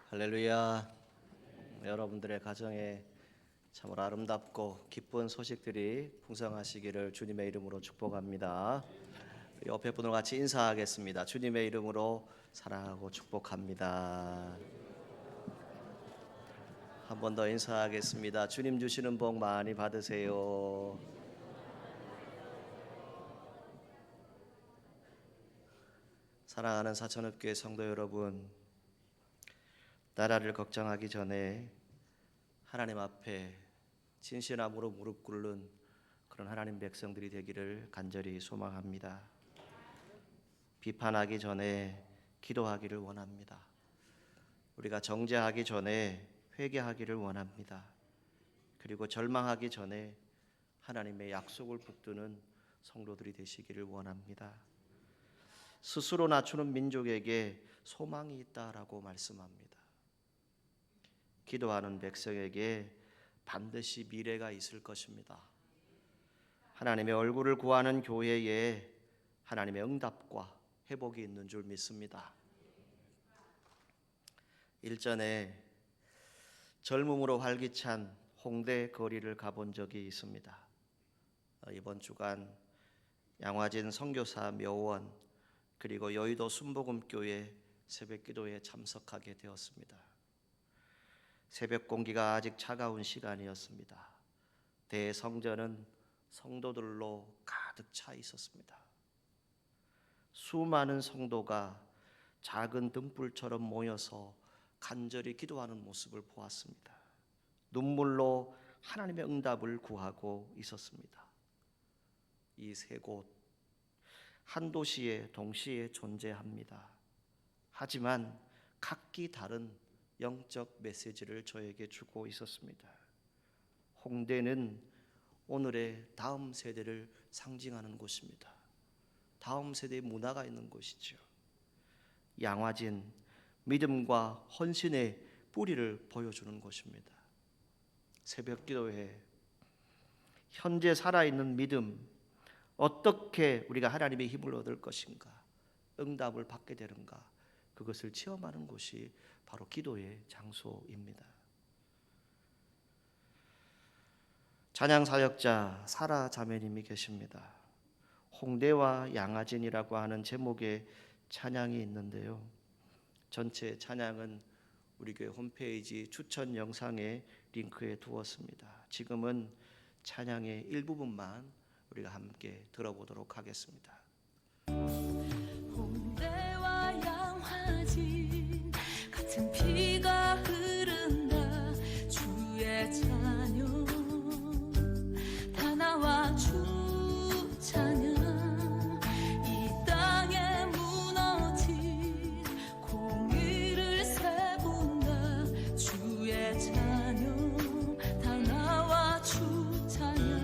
할렐루야. 여러분들의 가정에 참으로 아름답고 기쁜 소식들이 풍성하시기를 주님의 이름으로 축복합니다. 옆에 분과 같이 인사하겠습니다. 주님의 이름으로 사랑하고 축복합니다. 한 번 더 인사하겠습니다. 주님 주시는 복 많이 받으세요. 사랑하는 사천읍교회 성도 여러분, 나라를 걱정하기 전에 하나님 앞에 진실함으로 무릎 꿇는 그런 하나님 백성들이 되기를 간절히 소망합니다. 비판하기 전에 기도하기를 원합니다. 우리가 정죄하기 전에 회개하기를 원합니다. 그리고 절망하기 전에 하나님의 약속을 붙드는 성도들이 되시기를 원합니다. 스스로 낮추는 민족에게 소망이 있다라고 말씀합니다. 기도하는 백성에게 반드시 미래가 있을 것입니다. 하나님의 얼굴을 구하는 교회에 하나님의 응답과 회복이 있는 줄 믿습니다. 일전에 젊음으로 활기찬 홍대 거리를 가본 적이 있습니다. 이번 주간 양화진 선교사 묘원 그리고 여의도 순복음교회 새벽기도에 참석하게 되었습니다. 새벽 공기가 아직 차가운 시간이었습니다. 대성전은 성도들로 가득 차 있었습니다. 수많은 성도가 작은 등불처럼 모여서 간절히 기도하는 모습을 보았습니다. 눈물로 하나님의 응답을 구하고 있었습니다. 이 세 곳 한 도시에 동시에 존재합니다. 하지만 각기 다른 영적 메시지를 저에게 주고 있었습니다. 홍대는 오늘의 다음 세대를 상징하는 곳입니다. 다음 세대의 문화가 있는 곳이죠. 양화진, 믿음과 헌신의 뿌리를 보여주는 곳입니다. 새벽기도회, 현재 살아있는 믿음, 어떻게 우리가 하나님의 힘을 얻을 것인가, 응답을 받게 되는가, 그것을 체험하는 곳이 바로 기도의 장소입니다. 찬양 사역자 사라 자매님이 계십니다. 홍대와 양화진이라고 하는 제목의 찬양이 있는데요. 전체 찬양은 우리 교회 홈페이지 추천 영상에 링크해 두었습니다. 지금은 찬양의 일부분만 우리가 함께 들어보도록 하겠습니다. 홍대와 양화진 같은 피가 흐른다. 주의 자녀 다 나와 주 찬양. 이 땅에 무너진 공의를 세운다. 주의 자녀 다 나와 주 찬양.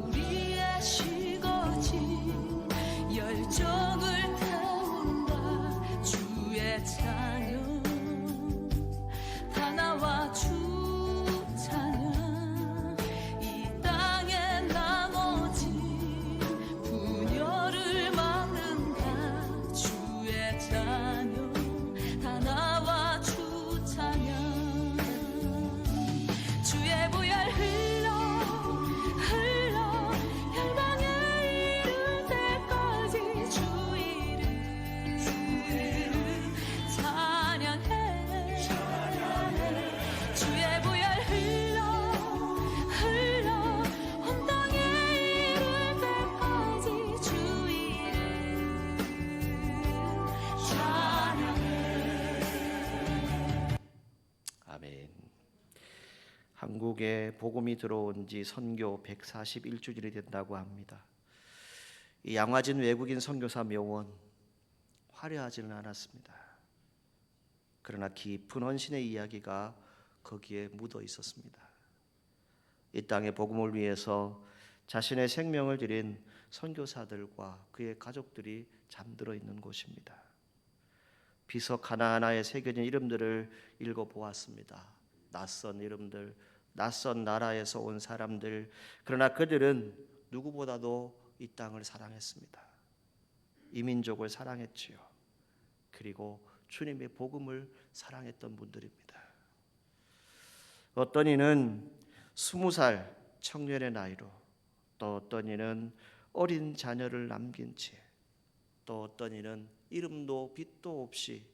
우리의 식어진 열정을 태운다. 주의 자녀 다 나와 주 찬양. 이 땅에 나머진 분열을 막는다. 주의 자녀 다 나와 주 찬양. 주의 보혈 흘러 흘러 혈망에 이를 때까지 주 이름 찬양해. 주의 보혈 흘러 흘러 온 땅에 이를 때까지 주 이름 찬양해. 아멘. 한국에 복음이 들어온 지 선교 141주년이 된다고 합니다. 이 양화진 외국인 선교사 묘원 화려하지는 않았습니다. 그러나 깊은 헌신의 이야기가 거기에 묻어 있었습니다. 이 땅의 복음을 위해서 자신의 생명을 드린 선교사들과 그의 가족들이 잠들어 있는 곳입니다. 비석 하나하나에 새겨진 이름들을 읽어보았습니다. 낯선 이름들, 낯선 나라에서 온 사람들. 그러나 그들은 누구보다도 이 땅을 사랑했습니다. 이 민족을 사랑했지요. 그리고 주님의 복음을 사랑했던 분들입니다. 어떤 이는 20살 청년의 나이로, 또 어떤 이는 어린 자녀를 남긴 채, 또 어떤 이는 이름도 빛도 없이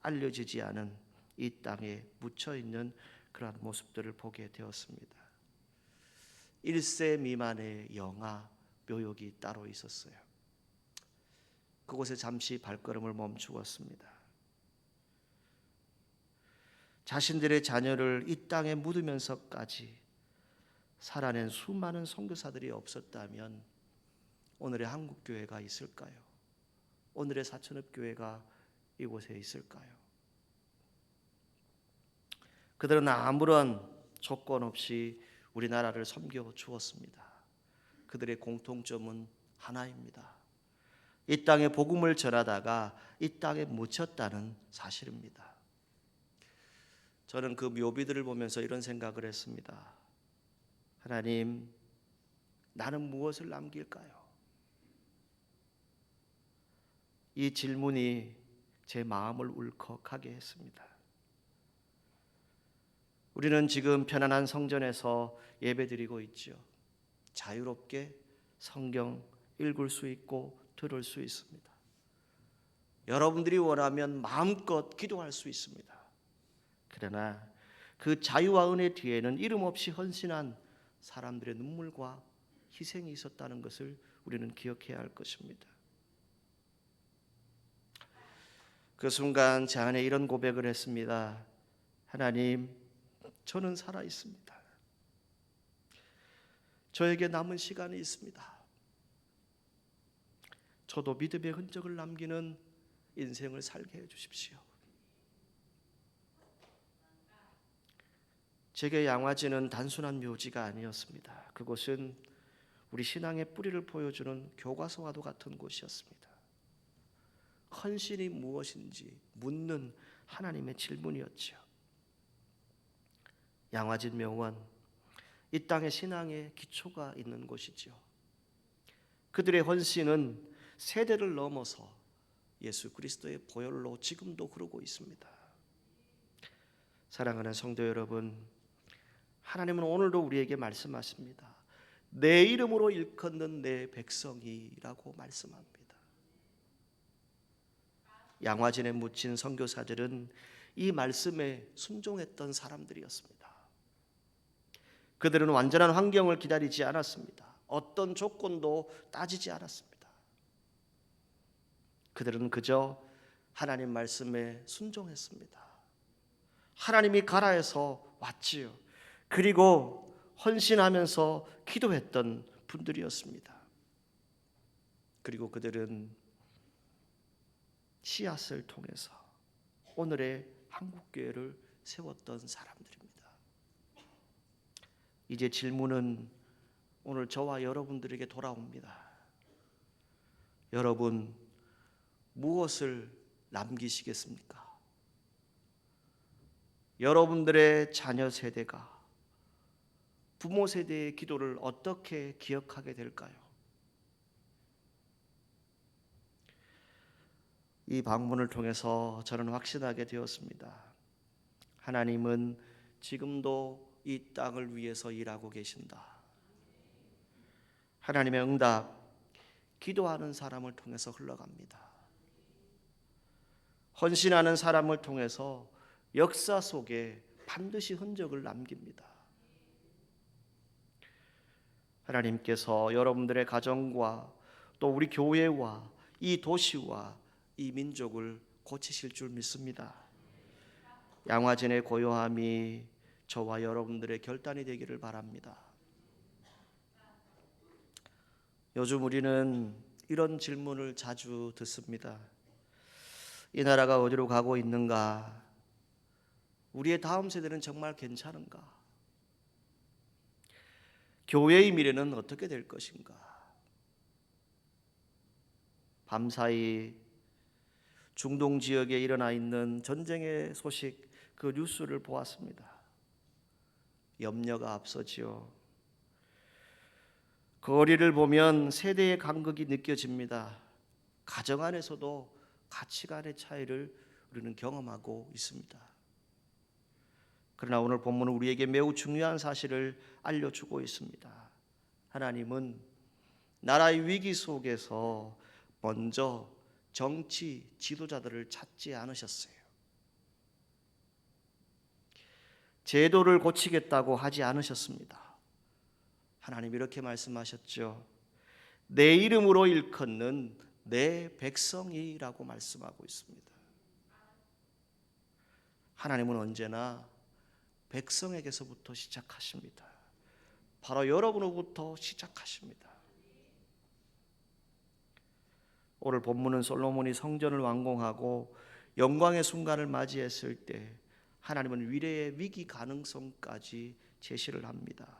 알려지지 않은 이 땅에 묻혀 있는 그러한 모습들을 보게 되었습니다. 1세 미만의 영아 묘역이 따로 있었어요. 그곳에 잠시 발걸음을 멈추었습니다. 자신들의 자녀를 이 땅에 묻으면서까지 살아낸 수많은 선교사들이 없었다면 오늘의 한국교회가 있을까요? 오늘의 사천읍교회가 이곳에 있을까요? 그들은 아무런 조건 없이 우리나라를 섬겨 주었습니다. 그들의 공통점은 하나입니다. 이 땅에 복음을 전하다가 이 땅에 묻혔다는 사실입니다. 저는 그 묘비들을 보면서 이런 생각을 했습니다. 하나님, 나는 무엇을 남길까요? 이 질문이 제 마음을 울컥하게 했습니다. 우리는 지금 편안한 성전에서 예배드리고 있죠. 자유롭게 성경 읽을 수 있고 들을 수 있습니다. 여러분들이 원하면 마음껏 기도할 수 있습니다. 그러나 그 자유와 은혜 뒤에는 이름 없이 헌신한 사람들의 눈물과 희생이 있었다는 것을 우리는 기억해야 할 것입니다. 그 순간 제 안에 이런 고백을 했습니다. 하나님, 저는 살아 있습니다. 저에게 남은 시간이 있습니다. 저도 믿음의 흔적을 남기는 인생을 살게 해 주십시오. 제게 양화지는 단순한 묘지가 아니었습니다. 그곳은 우리 신앙의 뿌리를 보여주는 교과서와도 같은 곳이었습니다. 헌신이 무엇인지 묻는 하나님의 질문이었죠. 양화진 명원, 이 땅의 신앙의 기초가 있는 곳이죠. 그들의 헌신은 세대를 넘어서 예수 그리스도의 보혈로 지금도 그러고 있습니다. 사랑하는 성도 여러분, 하나님은 오늘도 우리에게 말씀하십니다. 내 이름으로 일컫는 내 백성이라고 말씀합니다. 양화진에 묻힌 선교사들은 이 말씀에 순종했던 사람들이었습니다. 그들은 완전한 환경을 기다리지 않았습니다. 어떤 조건도 따지지 않았습니다. 그들은 그저 하나님 말씀에 순종했습니다. 하나님이 가라 해서 왔지요. 그리고 헌신하면서 기도했던 분들이었습니다. 그리고 그들은 씨앗을 통해서 오늘의 한국교회를 세웠던 사람들입니다. 이제 질문은 오늘 저와 여러분들에게 돌아옵니다. 여러분, 무엇을 남기시겠습니까? 여러분들의 자녀 세대가 부모 세대의 기도를 어떻게 기억하게 될까요? 이 방문을 통해서 저는 확신하게 되었습니다. 하나님은 지금도 이 땅을 위해서 일하고 계신다. 하나님의 응답, 기도하는 사람을 통해서 흘러갑니다. 헌신하는 사람을 통해서 역사 속에 반드시 흔적을 남깁니다. 하나님께서 여러분들의 가정과 또 우리 교회와 이 도시와 이 민족을 고치실 줄 믿습니다. 양화진의 고요함이 저와 여러분들의 결단이 되기를 바랍니다. 요즘 우리는 이런 질문을 자주 듣습니다. 이 나라가 어디로 가고 있는가? 우리의 다음 세대는 정말 괜찮은가? 교회의 미래는 어떻게 될 것인가? 밤사이 중동 지역에 일어나 있는 전쟁의 소식, 그 뉴스를 보았습니다. 염려가 앞서지요. 거리를 보면 세대의 간극이 느껴집니다. 가정 안에서도 가치관의 차이를 우리는 경험하고 있습니다. 그러나 오늘 본문은 우리에게 매우 중요한 사실을 알려주고 있습니다. 하나님은 나라의 위기 속에서 먼저 정치 지도자들을 찾지 않으셨어요. 제도를 고치겠다고 하지 않으셨습니다. 하나님 이렇게 말씀하셨죠. 내 이름으로 일컫는 내 백성이라고 말씀하고 있습니다. 하나님은 언제나 백성에게서부터 시작하십니다. 바로 여러분으로부터 시작하십니다. 오늘 본문은 솔로몬이 성전을 완공하고 영광의 순간을 맞이했을 때 하나님은 미래의 위기 가능성까지 제시를 합니다.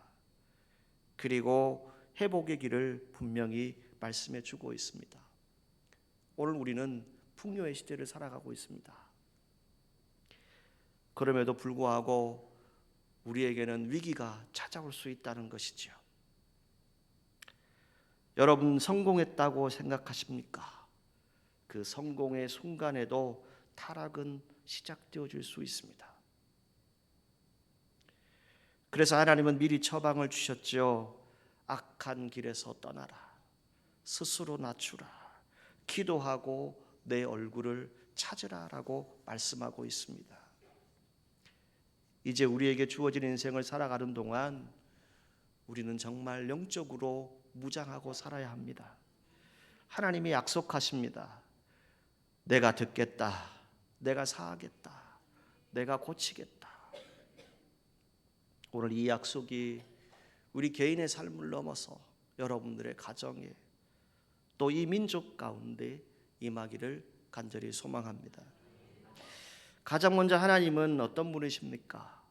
그리고 회복의 길을 분명히 말씀해 주고 있습니다. 오늘 우리는 풍요의 시대를 살아가고 있습니다. 그럼에도 불구하고 우리에게는 위기가 찾아올 수 있다는 것이죠. 여러분 성공했다고 생각하십니까? 그 성공의 순간에도 타락은 시작되어질 수 있습니다. 그래서 하나님은 미리 처방을 주셨죠. 악한 길에서 떠나라. 스스로 낮추라. 기도하고 내 얼굴을 찾으라라고 말씀하고 있습니다. 이제 우리에게 주어진 인생을 살아가는 동안 우리는 정말 영적으로 무장하고 살아야 합니다. 하나님이 약속하십니다. 내가 듣겠다. 내가 사하겠다. 내가 고치겠다. 오늘 이 약속이 우리 개인의 삶을 넘어서 여러분들의 가정에 또 이 민족 가운데 임하기를 간절히 소망합니다. 가장 먼저 하나님은 어떤 분이십니까?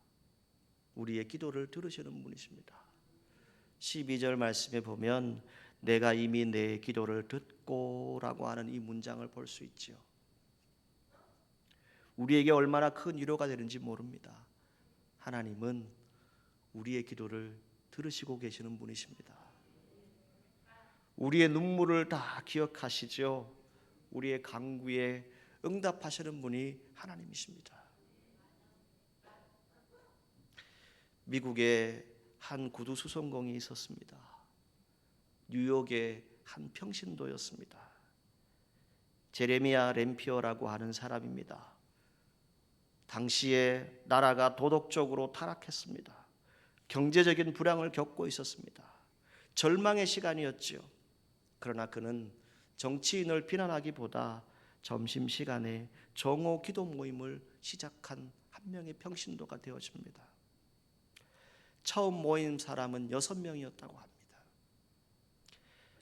우리의 기도를 들으시는 분이십니다. 12절 말씀에 보면 내가 이미 내 기도를 듣고 라고 하는 이 문장을 볼 수 있죠. 우리에게 얼마나 큰 위로가 되는지 모릅니다. 하나님은 우리의 기도를 들으시고 계시는 분이십니다. 우리의 눈물을 다 기억하시죠. 우리의 간구에 응답하시는 분이 하나님이십니다. 미국에 한 구두 수송공이 있었습니다. 뉴욕의 한 평신도였습니다. 제레미야 램피어라고 하는 사람입니다. 당시에 나라가 도덕적으로 타락했습니다. 경제적인 불황을 겪고 있었습니다. 절망의 시간이었지요. 그러나 그는 정치인을 비난하기보다 점심시간에 정오 기도 모임을 시작한 한 명의 평신도가 되어집니다. 처음 모인 사람은 6명이었다고 합니다.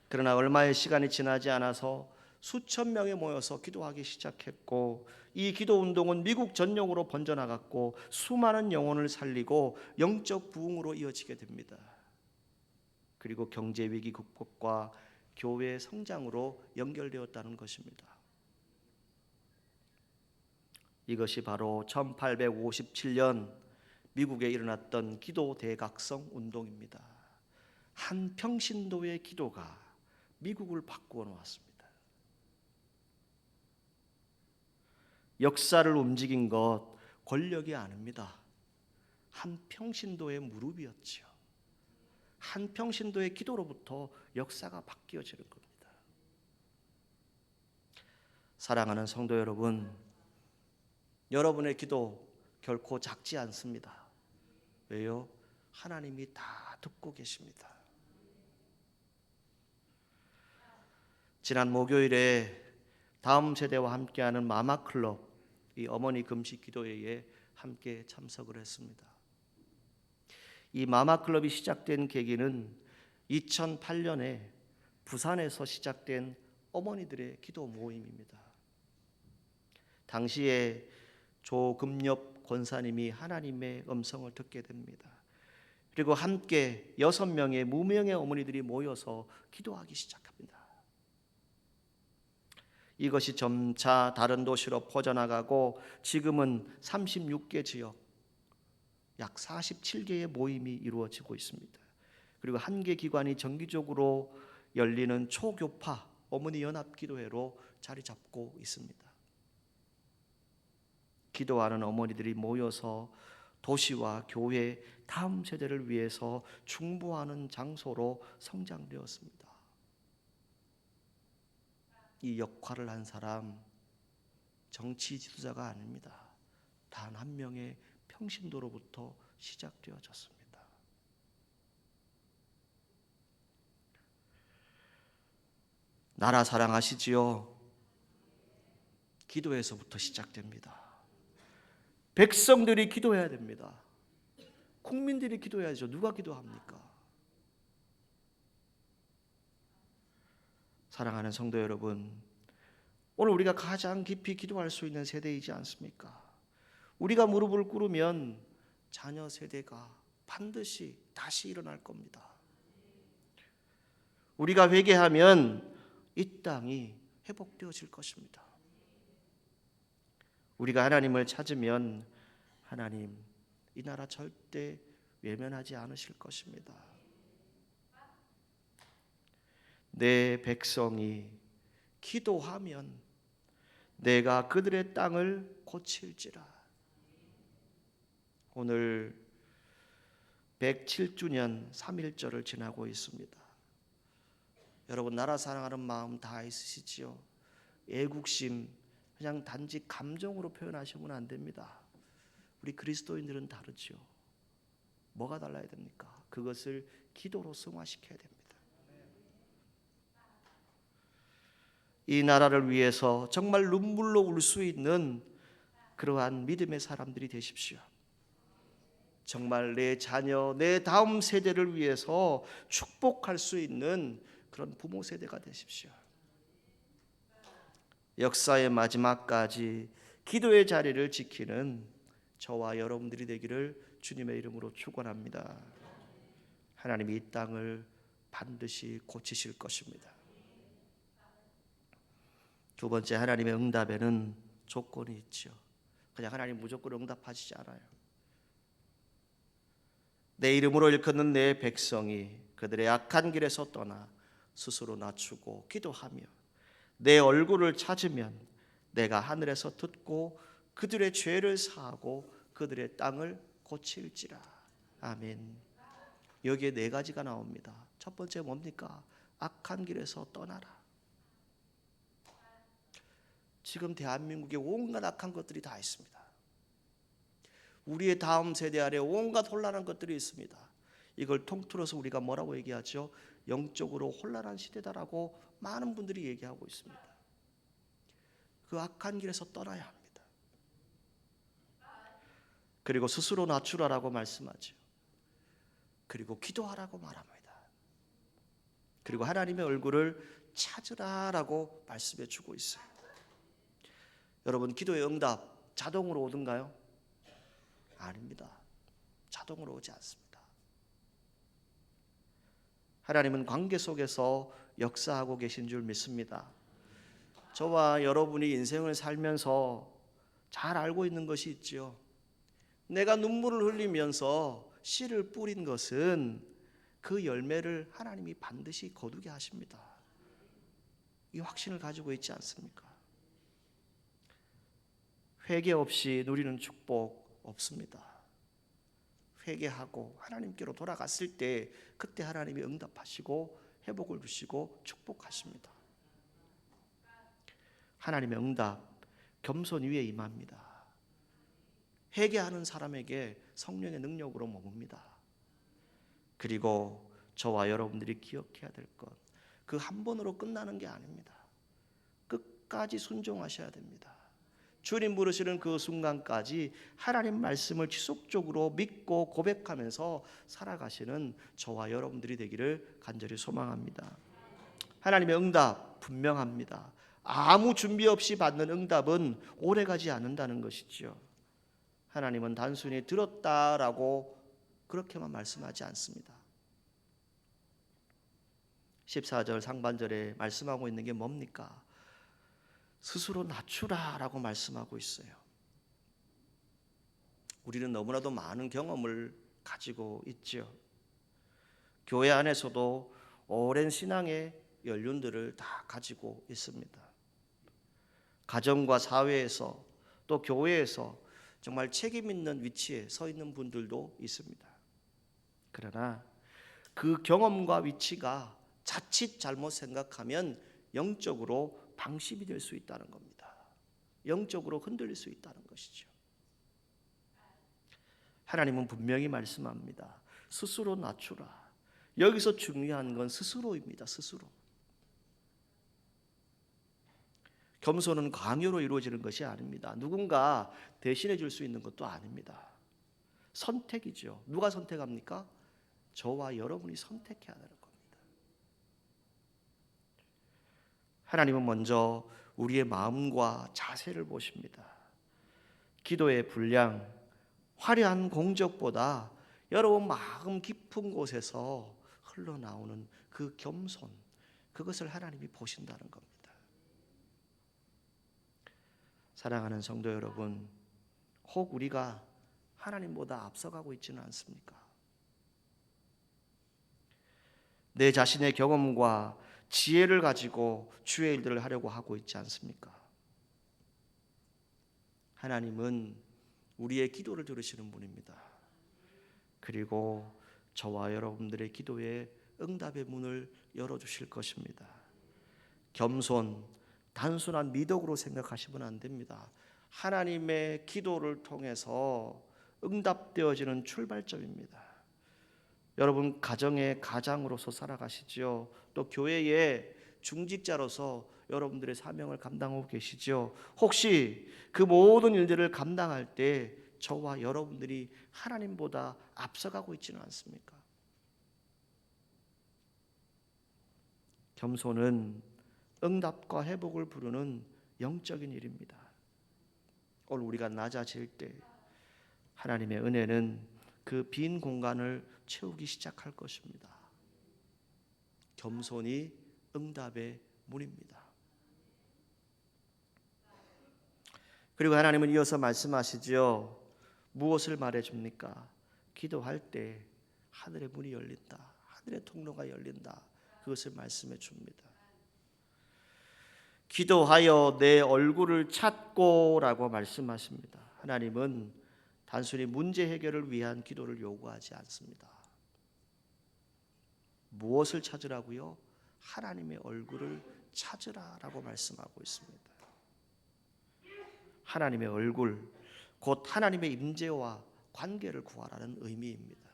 그러나 얼마의 시간이 지나지 않아서 수천 명이 모여서 기도하기 시작했고 이 기도 운동은 미국 전역으로 번져나갔고 수많은 영혼을 살리고 영적 부흥으로 이어지게 됩니다. 그리고 경제 위기 극복과 교회의 성장으로 연결되었다는 것입니다. 이것이 바로 1857년 미국에 일어났던 기도 대각성 운동입니다. 한 평신도의 기도가 미국을 바꾸어 놓았습니다. 역사를 움직인 것 권력이 아닙니다. 한 평신도의 무릎이었지요. 한 평신도의 기도로부터 역사가 바뀌어지는 겁니다. 사랑하는 성도 여러분, 여러분의 기도 결코 작지 않습니다. 왜요? 하나님이 다 듣고 계십니다. 지난 목요일에 다음 세대와 함께하는 마마클럽 이 어머니 금식 기도회에 함께 참석을 했습니다. 이 마마클럽이 시작된 계기는 2008년에 부산에서 시작된 어머니들의 기도 모임입니다. 당시에 조금엽 권사님이 하나님의 음성을 듣게 됩니다. 그리고 함께 6명의 무명의 어머니들이 모여서 기도하기 시작합니다. 이것이 점차 다른 도시로 퍼져나가고 지금은 36개 지역 약 47개의 모임이 이루어지고 있습니다. 그리고 한 개 기관이 정기적으로 열리는 초교파 어머니 연합 기도회로 자리 잡고 있습니다. 기도하는 어머니들이 모여서 도시와 교회 다음 세대를 위해서 중보하는 장소로 성장되었습니다. 이 역할을 한 사람 정치 지도자가 아닙니다. 단 한 명의 평신도로부터 시작되어졌습니다. 나라 사랑하시지요? 기도에서부터 시작됩니다. 백성들이 기도해야 됩니다. 국민들이 기도해야죠. 누가 기도합니까? 사랑하는 성도 여러분, 오늘 우리가 가장 깊이 기도할 수 있는 세대이지 않습니까? 우리가 무릎을 꿇으면 자녀 세대가 반드시 다시 일어날 겁니다. 우리가 회개하면 이 땅이 회복되어질 것입니다. 우리가 하나님을 찾으면 하나님 이 나라 절대 외면하지 않으실 것입니다. 내 백성이 기도하면 내가 그들의 땅을 고칠지라. 오늘 107주년 3.1절을 지나고 있습니다. 여러분 나라 사랑하는 마음 다 있으시지요? 애국심 그냥 단지 감정으로 표현하시면 안 됩니다. 우리 그리스도인들은 다르죠. 뭐가 달라야 됩니까? 그것을 기도로 승화시켜야 됩니다. 이 나라를 위해서 정말 눈물로 울 수 있는 그러한 믿음의 사람들이 되십시오. 정말 내 자녀, 내 다음 세대를 위해서 축복할 수 있는 그런 부모 세대가 되십시오. 역사의 마지막까지 기도의 자리를 지키는 저와 여러분들이 되기를 주님의 이름으로 축원합니다. 하나님이 이 땅을 반드시 고치실 것입니다. 두 번째, 하나님의 응답에는 조건이 있죠. 그냥 하나님 무조건 응답하시지 않아요. 내 이름으로 일컫는 내 백성이 그들의 악한 길에서 떠나 스스로 낮추고 기도하며 내 얼굴을 찾으면 내가 하늘에서 듣고 그들의 죄를 사하고 그들의 땅을 고칠지라. 아멘. 여기에 네 가지가 나옵니다. 첫 번째 뭡니까? 악한 길에서 떠나라. 지금 대한민국에 온갖 악한 것들이 다 있습니다. 우리의 다음 세대 아래 온갖 혼란한 것들이 있습니다. 이걸 통틀어서 우리가 뭐라고 얘기하죠? 영적으로 혼란한 시대다라고 많은 분들이 얘기하고 있습니다. 그 악한 길에서 떠나야 합니다. 그리고 스스로 낮추라라고 말씀하죠. 그리고 기도하라고 말합니다. 그리고 하나님의 얼굴을 찾으라라고 말씀해 주고 있어요. 여러분, 기도의 응답 자동으로 오던가요? 아닙니다. 자동으로 오지 않습니다. 하나님은 관계 속에서 역사하고 계신 줄 믿습니다. 저와 여러분이 인생을 살면서 잘 알고 있는 것이 있지요. 내가 눈물을 흘리면서 씨를 뿌린 것은 그 열매를 하나님이 반드시 거두게 하십니다. 이 확신을 가지고 있지 않습니까? 회개 없이 누리는 축복 없습니다. 회개하고 하나님께로 돌아갔을 때 그때 하나님이 응답하시고 회복을 주시고 축복하십니다. 하나님의 응답 겸손 위에 임합니다. 회개하는 사람에게 성령의 능력으로 머뭅니다. 그리고 저와 여러분들이 기억해야 될 것, 그 한 번으로 끝나는 게 아닙니다. 끝까지 순종하셔야 됩니다. 주님 부르시는 그 순간까지 하나님 말씀을 지속적으로 믿고 고백하면서 살아가시는 저와 여러분들이 되기를 간절히 소망합니다. 하나님의 응답 분명합니다. 아무 준비 없이 받는 응답은 오래가지 않는다는 것이지요. 하나님은 단순히 들었다라고 그렇게만 말씀하지 않습니다. 14절 상반절에 말씀하고 있는 게 뭡니까? 스스로 낮추라라고 말씀하고 있어요. 우리는 너무나도 많은 경험을 가지고 있죠. 교회 안에서도 오랜 신앙의 연륜들을 다 가지고 있습니다. 가정과 사회에서 또 교회에서 정말 책임 있는 위치에 서 있는 분들도 있습니다. 그러나 그 경험과 위치가 자칫 잘못 생각하면 영적으로 방심이 될 수 있다는 겁니다. 영적으로 흔들릴 수 있다는 것이죠. 하나님은 분명히 말씀합니다. 스스로 낮추라. 여기서 중요한 건 스스로입니다. 스스로. 겸손은 강요로 이루어지는 것이 아닙니다. 누군가 대신해 줄 수 있는 것도 아닙니다. 선택이죠. 누가 선택합니까? 저와 여러분이 선택해야 하는 겁니다. 하나님은 먼저 우리의 마음과 자세를 보십니다. 기도의 분량, 화려한 공적보다 여러분 마음 깊은 곳에서 흘러나오는 그 겸손, 그것을 하나님이 보신다는 겁니다. 사랑하는 성도 여러분, 혹 우리가 하나님보다 앞서가고 있지는 않습니까? 내 자신의 경험과 지혜를 가지고 주의 일들을 하려고 하고 있지 않습니까? 하나님은 우리의 기도를 들으시는 분입니다. 그리고 저와 여러분들의 기도에 응답의 문을 열어주실 것입니다. 겸손, 단순한 미덕으로 생각하시면 안 됩니다. 하나님의 기도를 통해서 응답되어지는 출발점입니다. 여러분 가정의 가장으로서 살아가시죠. 또 교회의 중직자로서 여러분들의 사명을 감당하고 계시죠. 혹시 그 모든 일들을 감당할 때 저와 여러분들이 하나님보다 앞서가고 있지는 않습니까? 겸손은 응답과 회복을 부르는 영적인 일입니다. 오늘 우리가 낮아질 때 하나님의 은혜는 그 빈 공간을 채우기 시작할 것입니다. 겸손이 응답의 문입니다. 그리고 하나님은 이어서 말씀하시죠. 무엇을 말해줍니까? 기도할 때 하늘의 문이 열린다. 하늘의 통로가 열린다. 그것을 말씀해 줍니다. 기도하여 내 얼굴을 찾고 라고 말씀하십니다. 하나님은 단순히 문제 해결을 위한 기도를 요구하지 않습니다. 무엇을 찾으라고요? 하나님의 얼굴을 찾으라라고 말씀하고 있습니다. 하나님의 얼굴, 곧 하나님의 임재와 관계를 구하라는 의미입니다.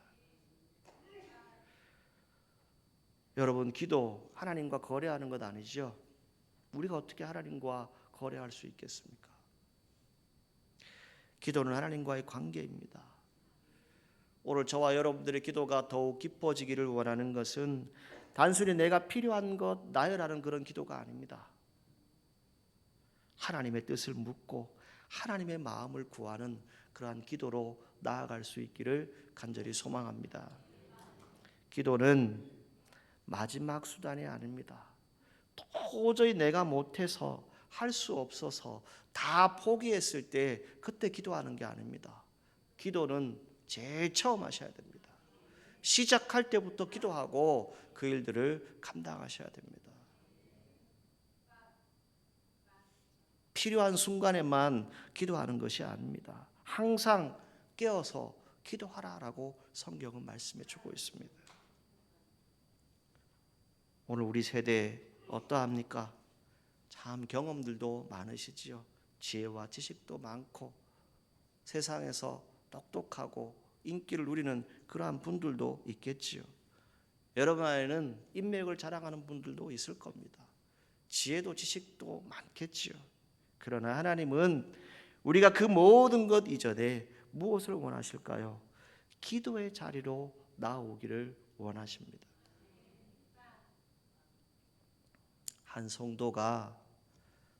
여러분, 기도 하나님과 거래하는 것 아니죠? 우리가 어떻게 하나님과 거래할 수 있겠습니까? 기도는 하나님과의 관계입니다. 오늘 저와 여러분들의 기도가 더욱 깊어지기를 원하는 것은 단순히 내가 필요한 것 나열하는 그런 기도가 아닙니다. 하나님의 뜻을 묻고 하나님의 마음을 구하는 그러한 기도로 나아갈 수 있기를 간절히 소망합니다. 기도는 마지막 수단이 아닙니다. 도저히 내가 못해서 할 수 없어서 다 포기했을 때 그때 기도하는 게 아닙니다. 기도는 제일 처음 하셔야 됩니다. 시작할 때부터 기도하고 그 일들을 감당하셔야 됩니다. 필요한 순간에만 기도하는 것이 아닙니다. 항상 깨어서 기도하라라고 성경은 말씀해 주고 있습니다. 오늘 우리 세대 어떠합니까? 참 경험들도 많으시지요. 지혜와 지식도 많고 세상에서 똑똑하고 인기를 누리는 그러한 분들도 있겠지요. 여러분 안에는 인맥을 자랑하는 분들도 있을 겁니다. 지혜도 지식도 많겠지요. 그러나 하나님은 우리가 그 모든 것 이전에 무엇을 원하실까요? 기도의 자리로 나오기를 원하십니다. 한 성도가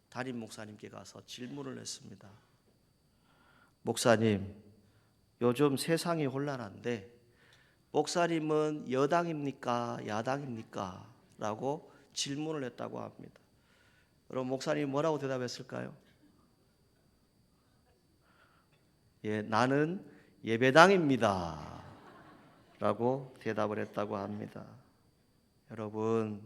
담임 목사님께 가서 질문을 했습니다. 목사님, 요즘 세상이 혼란한데 목사님은 여당입니까? 야당입니까? 라고 질문을 했다고 합니다. 여러분, 목사님이 뭐라고 대답했을까요? 예, 나는 예배당입니다. 라고 대답을 했다고 합니다. 여러분,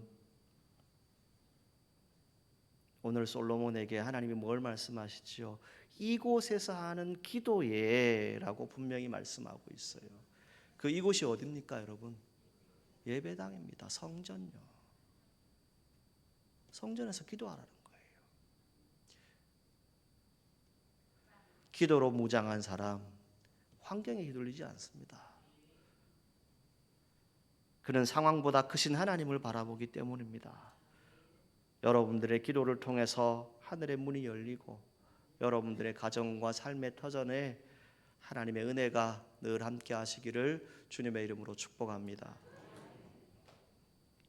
오늘 솔로몬에게 하나님이 뭘 말씀하시지요? 이곳에서 하는 기도예라고 분명히 말씀하고 있어요. 그 이곳이 어디입니까, 여러분? 예배당입니다. 성전요. 성전에서 기도하라는 거예요. 기도로 무장한 사람 환경에 휘둘리지 않습니다. 그는 상황보다 크신 하나님을 바라보기 때문입니다. 여러분들의 기도를 통해서 하늘의 문이 열리고 여러분들의 가정과 삶의 터전에 하나님의 은혜가 늘 함께 하시기를 주님의 이름으로 축복합니다.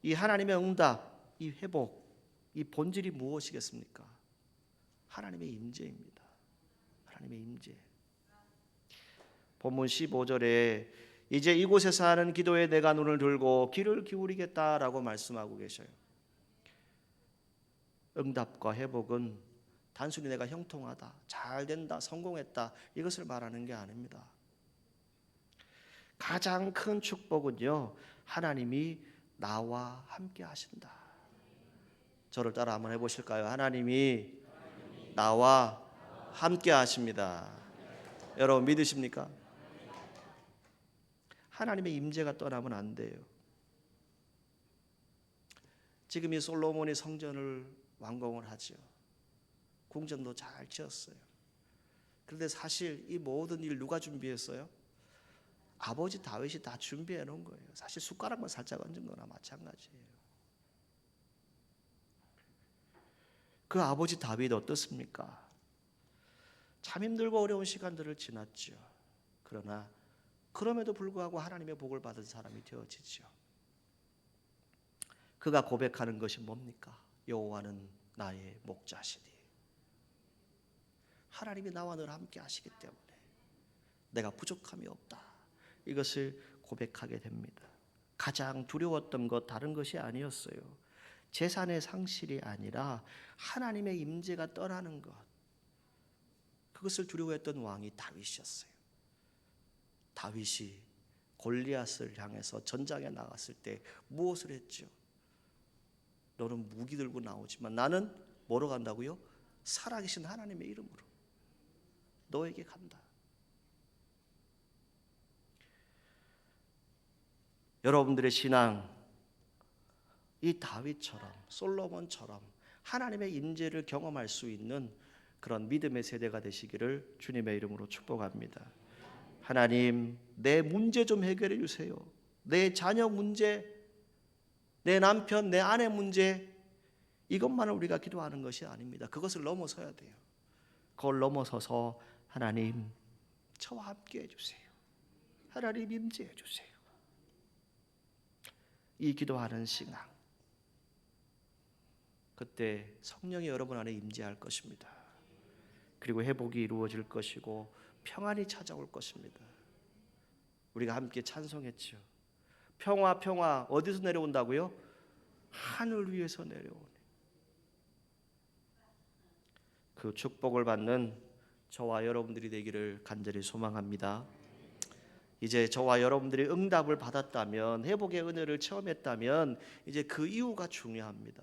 이 하나님의 응답, 이 회복, 이 본질이 무엇이겠습니까? 하나님의 임재입니다. 하나님의 임재. 본문 15절에 이제 이곳에서 하는 기도에 내가 눈을 들고 귀를 기울이겠다라고 말씀하고 계셔요. 응답과 회복은 단순히 내가 형통하다, 잘 된다, 성공했다 이것을 말하는 게 아닙니다. 가장 큰 축복은요, 하나님이 나와 함께 하신다. 저를 따라 한번 해보실까요? 하나님이 나와 함께 하십니다. 여러분 믿으십니까? 하나님의 임재가 떠나면 안 돼요. 지금 이 솔로몬이 성전을 완공을 하죠. 궁전도 잘 지었어요. 그런데 사실 이 모든 일 누가 준비했어요? 아버지 다윗이 다 준비해 놓은 거예요. 사실 숟가락만 살짝 얹은 거나 마찬가지예요. 그 아버지 다윗 어떻습니까? 참 힘들고 어려운 시간들을 지났죠. 그러나 그럼에도 불구하고 하나님의 복을 받은 사람이 되어지죠. 그가 고백하는 것이 뭡니까? 여호와는 나의 목자시니 하나님이 나와 늘 함께 하시기 때문에 내가 부족함이 없다. 이것을 고백하게 됩니다. 가장 두려웠던 것 다른 것이 아니었어요. 재산의 상실이 아니라 하나님의 임재가 떠나는 것. 그것을 두려워했던 왕이 다윗이었어요. 다윗이 골리앗을 향해서 전장에 나갔을 때 무엇을 했죠? 너는 무기 들고 나오지만 나는 뭐로 간다고요? 살아계신 하나님의 이름으로 너에게 간다. 여러분들의 신앙 이 다윗처럼 솔로몬처럼 하나님의 임재를 경험할 수 있는 그런 믿음의 세대가 되시기를 주님의 이름으로 축복합니다. 하나님, 내 문제 좀 해결해 주세요. 내 자녀 문제, 내 남편, 내 아내 문제, 이것만을 우리가 기도하는 것이 아닙니다. 그것을 넘어서야 돼요. 그걸 넘어서서 하나님, 저와 함께 해주세요. 하나님 임재해 주세요. 이 기도하는 신앙, 그때 성령이 여러분 안에 임재할 것입니다. 그리고 회복이 이루어질 것이고 평안이 찾아올 것입니다. 우리가 함께 찬송했죠. 평화 평화 어디서 내려온다고요? 하늘 위에서 내려오네. 그 축복을 받는 저와 여러분들이 되기를 간절히 소망합니다. 이제 저와 여러분들이 응답을 받았다면, 회복의 은혜를 체험했다면 이제 그 이유가 중요합니다.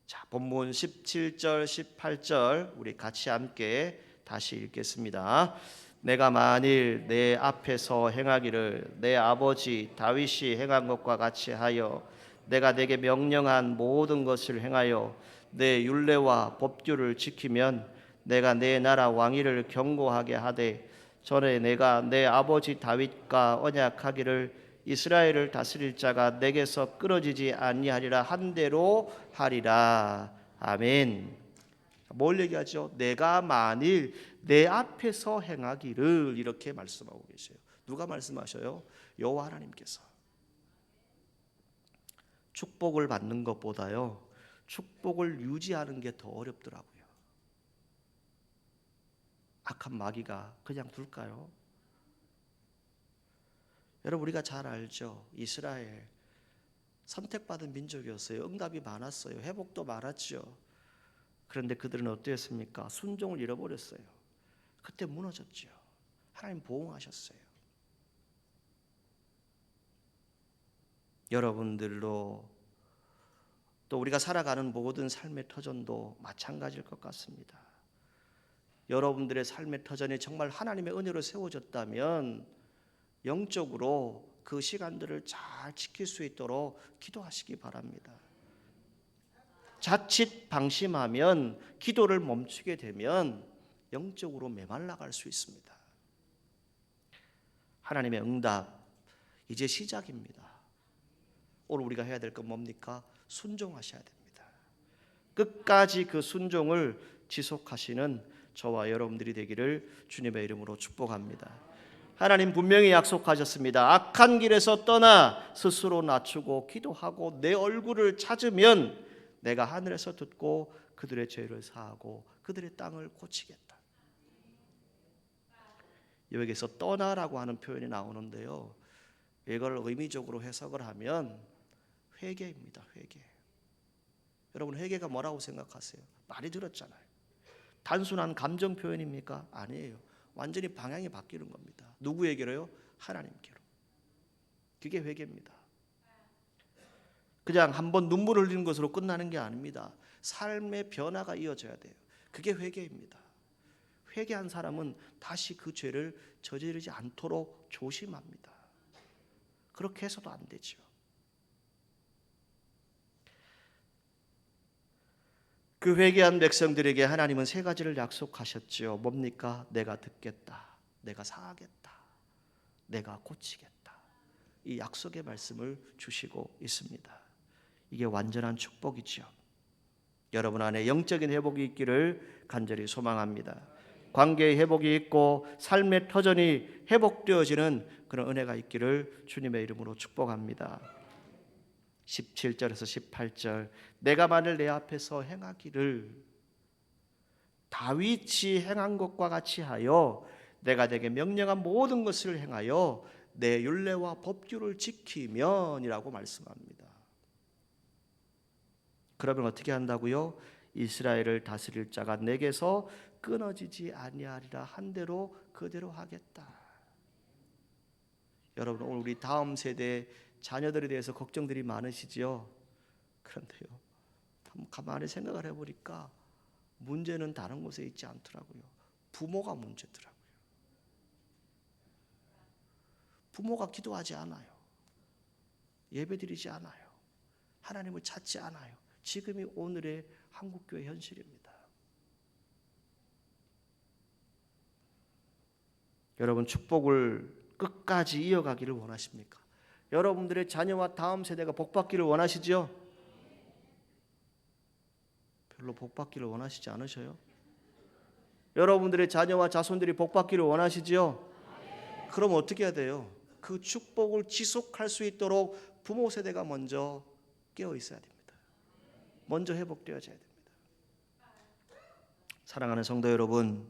자, 본문 17절 18절 우리 같이 함께 다시 읽겠습니다. 내가 만일 내 앞에서 행하기를 내 아버지 다윗이 행한 것과 같이 하여 내가 내게 명령한 모든 것을 행하여 내 율례와 법규를 지키면 내가 내 나라 왕위를 견고하게 하되 전에 내가 내 아버지 다윗과 언약하기를 이스라엘을 다스릴 자가 내게서 끊어지지 아니하리라 한 대로 하리라. 아멘. 뭘 얘기하죠? 내가 만일 내 앞에서 행하기를, 이렇게 말씀하고 계세요. 누가 말씀하셔요? 여호와 하나님께서. 축복을 받는 것보다요, 축복을 유지하는 게 더 어렵더라고요. 악한 마귀가 그냥 둘까요? 여러분, 우리가 잘 알죠. 이스라엘 선택받은 민족이었어요. 응답이 많았어요. 회복도 많았죠. 그런데 그들은 어땠습니까? 순종을 잃어버렸어요. 그때 무너졌죠. 하나님 보응하셨어요. 여러분들로 또 우리가 살아가는 모든 삶의 터전도 마찬가지일 것 같습니다. 여러분들의 삶의 터전이 정말 하나님의 은혜로 세워졌다면 영적으로 그 시간들을 잘 지킬 수 있도록 기도하시기 바랍니다. 자칫 방심하면, 기도를 멈추게 되면 영적으로 메말라갈 수 있습니다. 하나님의 응답 이제 시작입니다. 오늘 우리가 해야 될 건 뭡니까? 순종하셔야 됩니다. 끝까지 그 순종을 지속하시는 저와 여러분들이 되기를 주님의 이름으로 축복합니다. 하나님 분명히 약속하셨습니다. 악한 길에서 떠나 스스로 낮추고 기도하고 내 얼굴을 찾으면 내가 하늘에서 듣고 그들의 죄를 사하고 그들의 땅을 고치겠다. 여기서 떠나라고 하는 표현이 나오는데요, 이걸 의미적으로 해석을 하면 회개입니다. 회개. 여러분, 회개가 뭐라고 생각하세요? 많이 들었잖아요. 단순한 감정 표현입니까? 아니에요. 완전히 방향이 바뀌는 겁니다. 누구에게로요? 하나님께로. 그게 회개입니다. 그냥 한번 눈물을 흘리는 것으로 끝나는 게 아닙니다. 삶의 변화가 이어져야 돼요. 그게 회개입니다. 회개한 사람은 다시 그 죄를 저지르지 않도록 조심합니다. 그렇게 해서도 안 되죠. 그 회개한 백성들에게 하나님은 세 가지를 약속하셨죠. 뭡니까? 내가 듣겠다, 내가 사하겠다, 내가 고치겠다. 이 약속의 말씀을 주시고 있습니다. 이게 완전한 축복이죠. 여러분 안에 영적인 회복이 있기를 간절히 소망합니다. 관계의 회복이 있고 삶의 터전이 회복되어지는 그런 은혜가 있기를 주님의 이름으로 축복합니다. 17절에서 18절, 내가 만일 내 앞에서 행하기를 다윗이 행한 것과 같이 하여 내가 내게 명령한 모든 것을 행하여 내 율례와 법규를 지키면이라고 말씀합니다. 그러면 어떻게 한다고요? 이스라엘을 다스릴 자가 내게서 끊어지지 아니하리라 한 대로 그대로 하겠다. 여러분, 오늘 우리 다음 세대 자녀들에 대해서 걱정들이 많으시지요? 그런데요, 가만히 생각을 해보니까 문제는 다른 곳에 있지 않더라고요. 부모가 문제더라고요. 부모가 기도하지 않아요. 예배드리지 않아요. 하나님을 찾지 않아요. 지금이 오늘의 한국교회 현실입니다. 여러분, 축복을 끝까지 이어가기를 원하십니까? 여러분들의 자녀와 다음 세대가 복받기를 원하시죠? 별로 복받기를 원하시지 않으셔요? 여러분들의 자녀와 자손들이 복받기를 원하시죠? 그럼 어떻게 해야 돼요? 그 축복을 지속할 수 있도록 부모 세대가 먼저 깨어 있어야 됩니다. 먼저 회복되어져야 됩니다. 사랑하는 성도 여러분,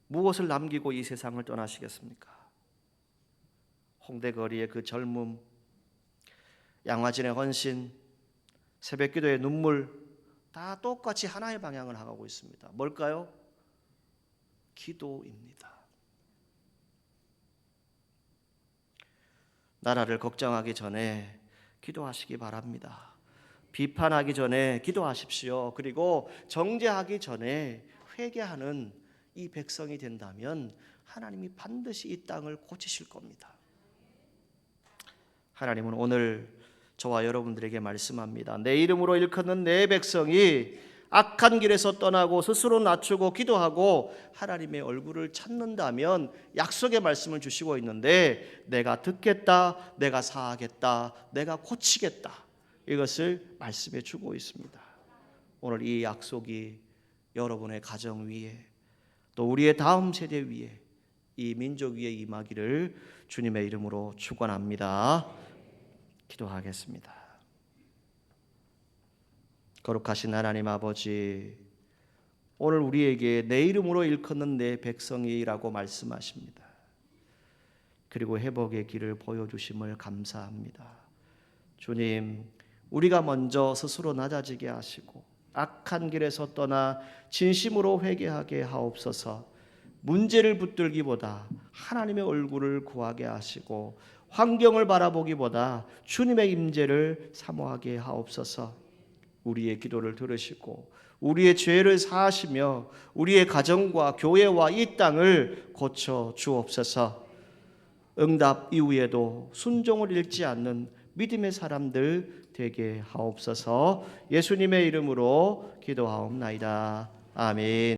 무엇을 남기고 이 세상을 떠나시겠습니까? 홍대 거리의 그 젊음, 양화진의 헌신, 새벽기도의 눈물, 다 똑같이 하나의 방향을 향하고 있습니다. 뭘까요? 기도입니다. 나라를 걱정하기 전에 기도하시기 바랍니다. 비판하기 전에 기도하십시오. 그리고 정죄하기 전에 회개하는 이 백성이 된다면 하나님이 반드시 이 땅을 고치실 겁니다. 하나님은 오늘 저와 여러분들에게 말씀합니다. 내 이름으로 일컫는 내 백성이 악한 길에서 떠나고 스스로 낮추고 기도하고 하나님의 얼굴을 찾는다면 약속의 말씀을 주시고 있는데, 내가 듣겠다, 내가 사하겠다, 내가 고치겠다, 이것을 말씀해 주고 있습니다. 오늘 이 약속이 여러분의 가정 위에, 또 우리의 다음 세대 위에, 이 민족 위에 임하기를 주님의 이름으로 축원합니다. 기도하겠습니다. 거룩하신 하나님 아버지, 오늘 우리에게 내 이름으로 일컫는 내 백성이라고 말씀하십니다. 그리고 회복의 길을 보여주심을 감사합니다. 주님, 우리가 먼저 스스로 낮아지게 하시고 악한 길에서 떠나 진심으로 회개하게 하옵소서. 문제를 붙들기보다 하나님의 얼굴을 구하게 하시고 환경을 바라보기보다 주님의 임재를 사모하게 하옵소서. 우리의 기도를 들으시고 우리의 죄를 사하시며 우리의 가정과 교회와 이 땅을 고쳐 주옵소서. 응답 이후에도 순종을 잃지 않는 믿음의 사람들 되게 하옵소서. 예수님의 이름으로 기도하옵나이다. 아멘.